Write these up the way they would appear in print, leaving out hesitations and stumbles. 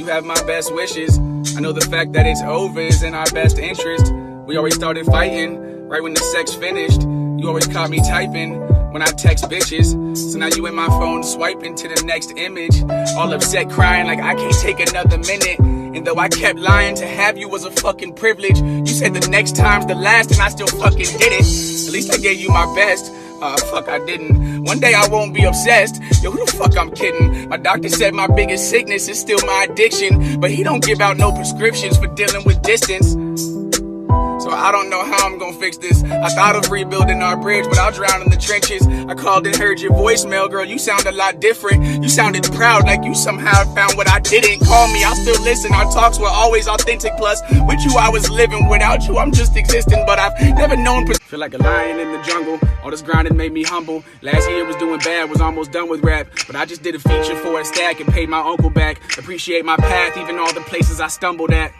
You have my best wishes. I know the fact that it's over is in our best interest. We always started fighting right when the sex finished. You always caught me typing when I text bitches. So now you in my phone swiping to the next image. All upset crying like I can't take another minute. And though I kept lying, to have you was a fucking privilege. You said the next time's the last and I still fucking did it. At least I gave you my best. Fuck, I didn't. One day I won't be obsessed. Yo, who the fuck I'm kidding? My doctor said my biggest sickness is still my addiction. But he don't give out no prescriptions for dealing with distance. So I don't know how I'm gonna fix this. I thought of rebuilding our bridge, but I'll drown in the trenches. I called and heard your voicemail, girl, you sound a lot different. You sounded proud, like you somehow found what I didn't. Call me, I'll still listen. Our talks were always authentic. Plus, with you I was living. Without you, I'm just existing. But I've never known. Feel like a lion in the jungle. All this grinding made me humble. Last year was doing bad, was almost done with rap. But I just did a feature for a stack and paid my uncle back. Appreciate my path, even all the places I stumbled at.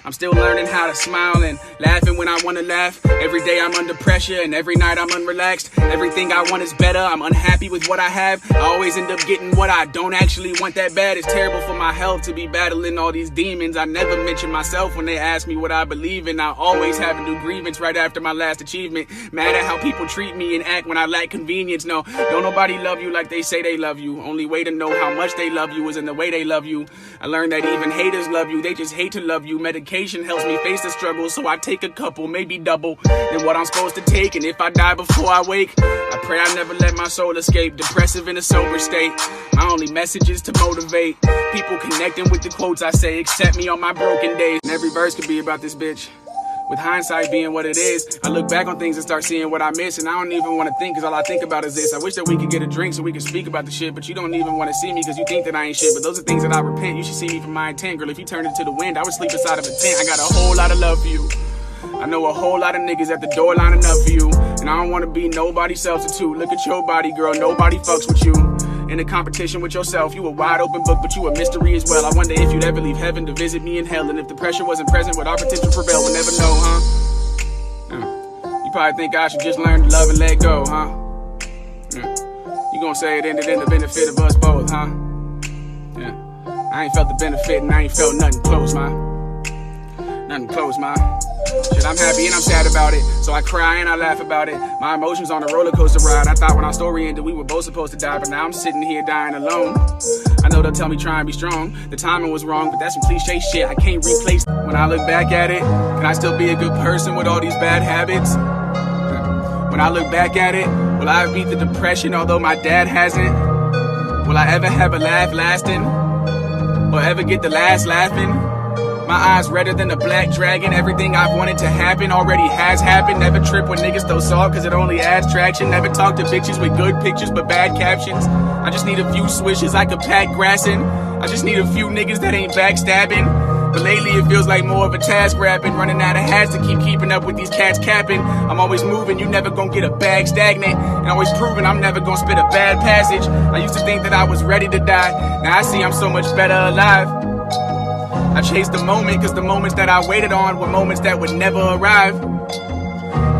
I'm still learning how to smile and laughing when I want to laugh. Every day I'm under pressure and every night I'm unrelaxed. Everything I want is better, I'm unhappy with what I have. I always end up getting what I don't actually want that bad. It's terrible for my health to be battling all these demons. I never mention myself when they ask me what I believe in. I always have a new grievance right after my last achievement. Mad at how people treat me and act when I lack convenience. No, don't nobody love you like they say they love you. Only way to know how much they love you is in the way they love you. I learned that even haters love you, they just hate to love you. Medication helps me face the struggle, so I take a couple, maybe double than what I'm supposed to take. And if I die before I wake, I pray I never let my soul escape. Depressive in a sober state, my only message is to motivate people connecting with the quotes I say. Accept me on my broken days. And every verse could be about this bitch. With hindsight being what it is, I look back on things and start seeing what I miss. And I don't even want to think, cause all I think about is this. I wish that we could get a drink so we could speak about the shit. But you don't even want to see me cause you think that I ain't shit. But those are things that I repent. You should see me from my intent. Girl, if you turned into the wind, I would sleep inside of a tent. I got a whole lot of love for you. I know a whole lot of niggas at the door lining up for you. And I don't want to be nobody's substitute. Look at your body, girl, nobody fucks with you. In a competition with yourself, you a wide open book, but you a mystery as well. I wonder if you'd ever leave heaven to visit me in hell. And if the pressure wasn't present, would our potential prevail? We'll never know, huh? You probably think I should just learn to love and let go, huh? You gonna say it ended in the benefit of us both, huh? Yeah. I ain't felt the benefit and I ain't felt nothing close, Nothing close, Shit, I'm happy and I'm sad about it, so I cry and I laugh about it. My emotions on a roller coaster ride. I thought when our story ended we were both supposed to die, but now I'm sitting here dying alone. I know they'll tell me try and be strong. The timing was wrong, but that's some cliche shit I can't replace. When I look back at it, can I still be a good person with all these bad habits? When I look back at it, will I beat the depression although my dad hasn't? Will I ever have a laugh lasting? Or ever get the last laughing? My eyes redder than a black dragon. Everything I've wanted to happen already has happened. Never trip when niggas throw salt cause it only adds traction. Never talk to bitches with good pictures but bad captions. I just need a few swishes I could pack grass in. I just need a few niggas that ain't backstabbing. But lately it feels like more of a task rapping. Running out of hats to keep keeping up with these cats capping. I'm always moving, you never gonna get a bag stagnant. And always proving I'm never gonna spit a bad passage. I used to think that I was ready to die. Now I see I'm so much better alive. I chased the moment cause the moments that I waited on were moments that would never arrive.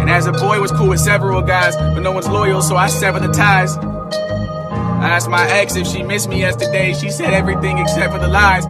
And as a boy was cool with several guys, but no one's loyal so I sever the ties. I asked my ex if she missed me yesterday. She said everything except for the lies.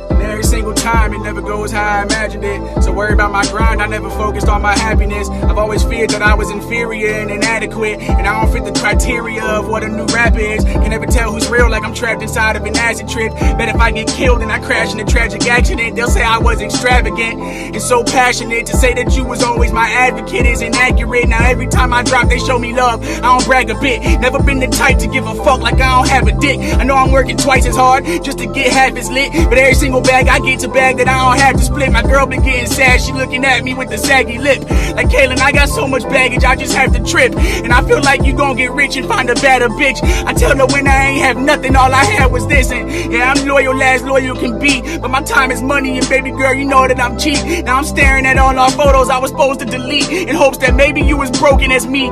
And every single time it never goes how I imagined it. So worried about my grind, I never focused on my happiness. I've always feared that I was inferior and inadequate, and I don't fit the criteria of what a new rapper is. Can never tell who's real like I'm trapped inside of an acid trip. Bet if I get killed and I crash in a tragic accident, they'll say I was extravagant and so passionate. To say that you was always my advocate is inaccurate. Now every time I drop they show me love, I don't brag a bit. Never been the type to give a fuck like I don't have a dick. I know I'm working twice as hard just to get half as lit, but every single bag I get to bag that I don't have to split. My girl been getting sad, she looking at me with the saggy lip. Like, Calen, I got so much baggage, I just have to trip. And I feel like you gon' get rich and find a better bitch. I tell her when I ain't have nothing, all I had was this. And yeah, I'm loyal as loyal can be, but my time is money and baby girl, you know that I'm cheap. Now I'm staring at all our photos I was supposed to delete in hopes that maybe you as broken as me.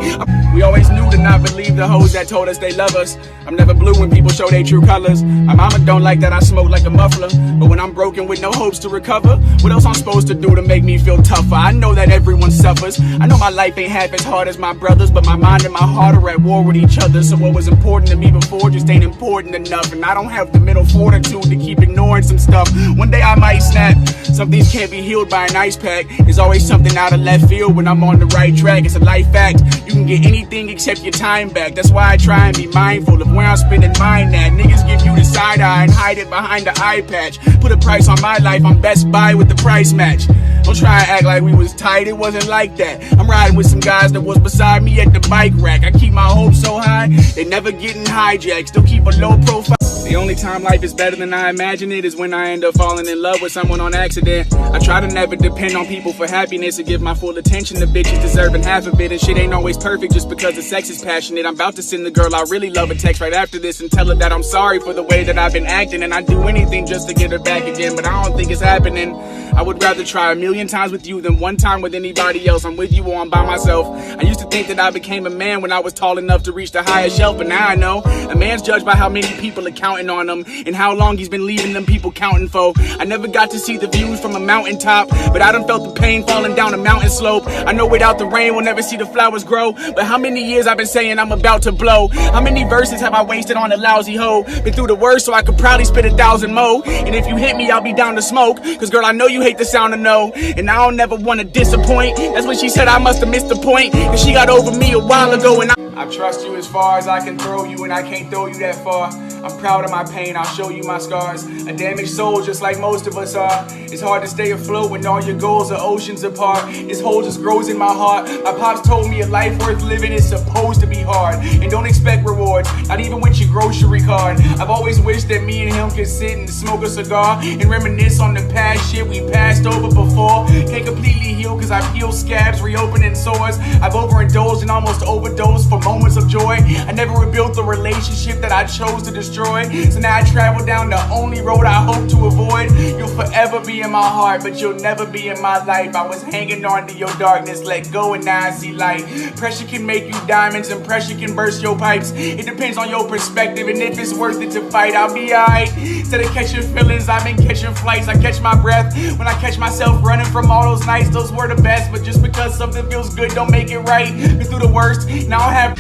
We always knew to not believe the hoes that told us they love us. I'm never blue when people show their true colors. My mama don't like that I smoke like a muffler, but when I'm broken with no hopes to recover, what else I'm supposed to do to make me feel tougher? I know that everyone suffers. I know my life ain't half as hard as my brothers, but my mind and my heart are at war with each other. So what was important to me before just ain't important enough, and I don't have the mental fortitude to keep ignoring some stuff. One day I might snap. Some things can't be healed by an ice pack. There's always something out of left field when I'm on the right track. It's a life fact. You can get anything except your time back. That's why I try and be mindful of where I'm spending mine at. Niggas give you the side eye and hide it behind the eye patch. Put a price on my life, I'm Best Buy with the price match. Don't try and act like we was tight, it wasn't like that. I'm riding with some guys that was beside me at the bike rack. I keep my hopes so high, they never getting hijacked. Still keep a low profile. The only time life is better than I imagine it is when I end up falling in love with someone on accident. I try to never depend on people for happiness and give my full attention to bitches deserving half of it. And shit ain't always perfect just because the sex is passionate. I'm about to send the girl I really love a text right after this and tell her that I'm sorry for the way that I've been acting, and I'd do anything just to get her back again, but I don't think it's happening. I would rather try a million times with you than one time with anybody else. I'm with you or I'm by myself. I used to think that I became a man when I was tall enough to reach the highest shelf, but now I know a man's judged by how many people are counting on him and how long he's been leaving them people counting for. I never got to see the views from a mountaintop, but I done felt the pain falling down a mountain slope. I know without the rain we'll never see the flowers grow, but how many years I've been saying I'm about to blow? How many verses have I wasted on a lousy hoe? Been through the worst so I could probably spit 1,000 more. And if you hit me I'll be down to smoke, cause girl I know you hate the sound of no, and I don't never want to disappoint. That's when she said I must have missed the point, and she got over me a while ago. And I trust you as far as I can throw you, and I can't throw you that far. I'm proud of my pain, I'll show you my scars. A damaged soul just like most of us are. It's hard to stay afloat when all your goals are oceans apart. This hole just grows in my heart. My pops told me a life worth living is supposed to be hard, and don't expect rewards, not even with your grocery card. I've always wished that me and him could sit and smoke a cigar and reminisce on the past shit we passed over before. Can't completely heal cause I've healed scabs, reopening sores. I've overindulged and almost overdosed for moments of joy. I never rebuilt the relationship that I chose to destroy. So now I travel down the only road I hope to avoid. You'll forever be in my heart, but you'll never be in my life. I was hanging on to your darkness, let go, and now I see light. Pressure can make you diamonds and pressure can burst your pipes. It depends on your perspective and if it's worth it to fight. I'll be alright. Instead of catching feelings, I've been catching flights. I catch my breath when I catch myself running from all those nights. Those were the best, but just because something feels good don't make it right. Been through the worst, now I have...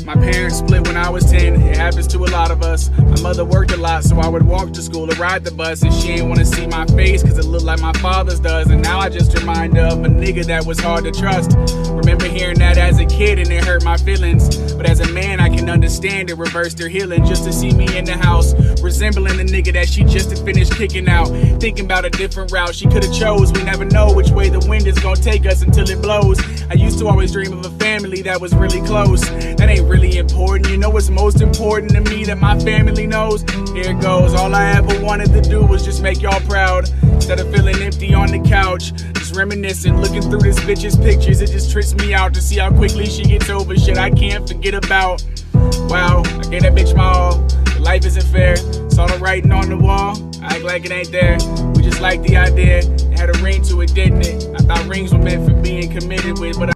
My parents split when I was 10, it happens to a lot of us. My mother worked a lot, so I would walk to school or ride the bus, and she ain't wanna see my face cause it looked like my father's does. And now I just remind her of a nigga that was hard to trust. Remember hearing that as a kid and it hurt my feelings, but as a man I can understand it reversed her healing. Just to see me in the house, resembling the nigga that she just had finished kicking out, thinking about a different route she could've chose. We never know which way the wind is gonna take us until it blows. I used to always dream of a family that was really close. That ain't really important, you know what's most important to me that my family knows? Here it goes, all I ever wanted to do was just make y'all proud. Instead of feeling empty on the couch, just reminiscing, looking through this bitch's pictures, it just trips me out to see how quickly she gets over shit I can't forget about. Wow, I gave that bitch my all, but life isn't fair. Saw the writing on the wall, I act like it ain't there. We just liked the idea, it had a ring to it, didn't it? I thought rings were meant for being committed with, but